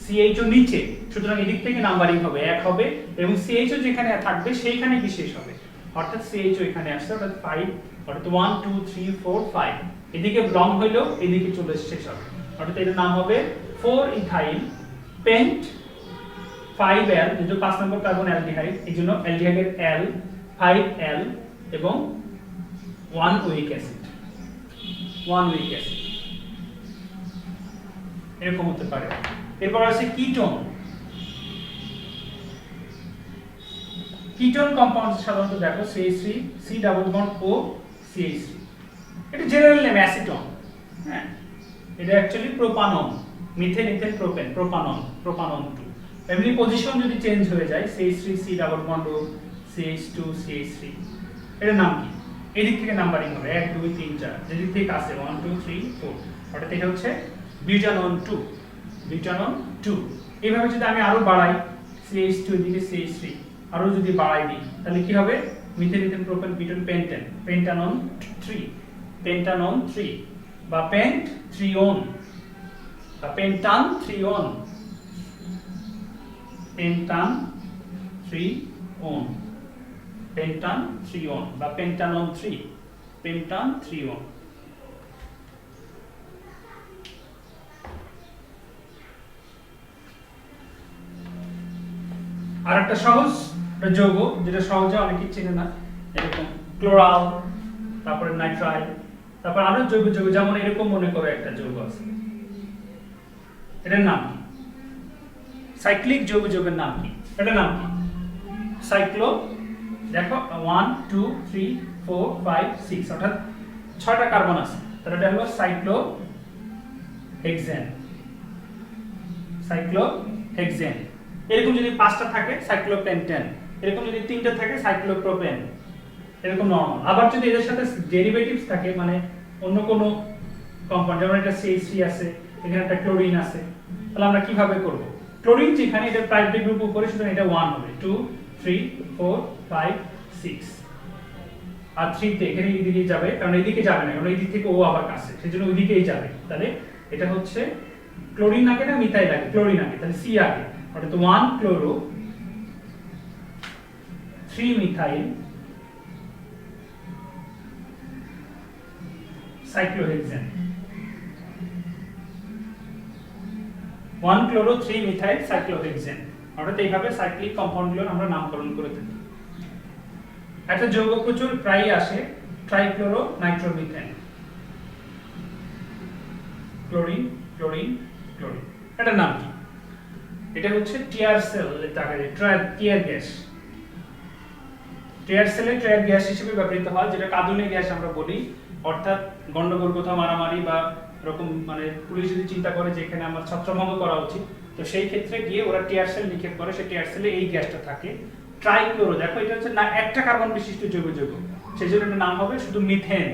CHO নিচে, সুতরাং এদিক থেকে নাম্বারিং হবে 1 হবে, এবং CHO যেখানে থাকবে সেইখানে কি শেষ হবে, অর্থাৎ CHO এখানে আসছে, অর্থাৎ 5, অর্থাৎ 1 2 3 4 5 এদিকে লং হইলো এদিকে চলে শেষ হবে, অর্থাৎ এর নাম হবে 4 ইথাইল পেন্ট 5L, যেহেতু 5 নম্বর কার্বন অ্যালডিহাইড এইজন্য অ্যালডিহাইডের L 5L এবং 1 উইক অ্যাসিড এরকম হতে পারে। এরপর আছে কিটোন কম্পাউন্ড। সাধারণত দেখো CH3 C double bond O CH3, এটা জেনারেল নেম অ্যাসিটন, হ্যাঁ। এটা actually propanone, methane ethane propane, propanone 2। এমনি পজিশন যদি চেঞ্জ হয়ে যায় CH3 C double bond O CH2 CH3, এটার নাম কি? এদিক থেকে নাম্বারিং হবে 1 2 3 4, যেদিক থেকে আসে 1 2 3 4, অর্থাৎ এটা হচ্ছে বিউটানন 2 2। এইভাবে যদি আমি আরো বাড়াই CH2 এদিকে CH3 আরো যদি বাড়াই দিই তাহলে কি হবে methane ethane propane butane pentane pentanone 3 pentanone 3 বা পেন্ট 3 বা পেন্টান 3 পেন্টান 3 পেন্টান 3 বা পেন্টানন 3 পেন্টান 3 আর একটা সহজ যৌগ যেটা সহজে অনেকেই চেনে না এরকম ক্লোরাল তারপরে নাইট্রাইল তারপর আরো জৈব যৌগ যেমন এরকম মনে করো একটা যৌগ আছে এটার নাম কি সাইক্লিক জৈব যৌগের নাম কি এটার নাম কি সাইক্লো দেখো 1 2 3 4 5 6 অর্থাৎ 6টা কার্বন আছে তাহলে এটা হলো সাইক্লোহেক্সেন এরকম যদি 5টা থাকে সাইক্লোপেন্টেন এরকম যদি 3টা থাকে সাইক্লোপ্রোপেন এরকম নরমাল আবার যদি এদের সাথে ডেরিভেটিভস থাকে মানে অন্য কোনো কম্পাউন্ড যেমন এটা CH3 আছে এখানে একটা ক্লোরিন আছে তাহলে আমরা কিভাবে করব ক্লোরিন যেখানে এটা প্রাইমারি গ্রুপ উপরে সুতরাং এটা 1 হবে 2 3 4 5 6 আর 3 তে এখানে এইদিকে যাবে কারণ এইদিকে যাবে না কারণ এই দিক থেকে ও আবার কাছে সেজন্য ওইদিকেই যাবে তাহলে এটা হচ্ছে ক্লোরিন আগে না মিথাইল আগে ক্লোরিন আগে তাহলে সি আগে অর্থাৎ 1 chloro 3 methyl cyclohexane 1 chloro 3 methyl cyclohexane অর্থাৎ এইভাবে সাইক্লিক কম্পাউন্ডগুলোর আমরা নামকরণ করে থাকি একটা যৌগ প্রচুর প্রায়ই আসে trichloro nitromethane chlorine chlorine chlorine এটার নাম কি এটা হচ্ছে টিয়ার সেল আকারে টিয়ার গ্যাস টিয়ার সেলে টিয়ার গ্যাস হিসেবে ব্যবহৃত হয় যেটা কাঁদুনে গ্যাস আমরা বলি অর্থাৎ গন্ডগোল কোথাও মারামারি বা এরকম মানে পুলিশ যদি চিন্তা করে যে এখানে আমার ছত্রভঙ্গ করা উচিত তো সেই ক্ষেত্রে গিয়ে ওরা টিয়ার সেল নিক্ষেপ করে সেই টিয়ার সেলে এই গ্যাসটা থাকে ট্রাইক্লোরো দেখো এটা হচ্ছে না একটা কার্বন বিশিষ্ট জৈব যৌগ সেজন্য এর নাম হবে শুধু মিথেন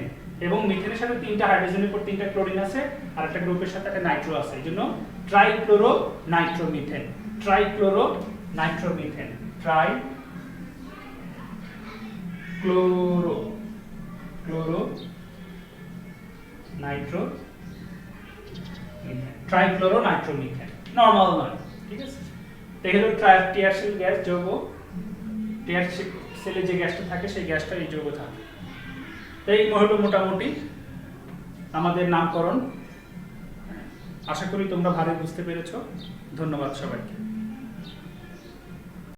এবং মিথেনের সাথে 3টা হাইড্রোজেনের পর 3টা ক্লোরিন আছে আর একটা গ্রুপের সাথে একটা নাইট্রো আছে এইজন্য trichloro nitromethane trichloro nitromethane trichloro chloro nitro trichloro nitromethane normal নয় ঠিক আছে এগুলো টিয়ার সেল গ্যাস যৌগ টিয়ার সেলে যে গ্যাসটা থাকে সেই গ্যাসটা এই যৌগ থাকে এই হলো মোটামুটি আমাদের নামকরণ আশা করি তোমরা ভালো বুঝতে পেরেছো ধন্যবাদ সবাইকে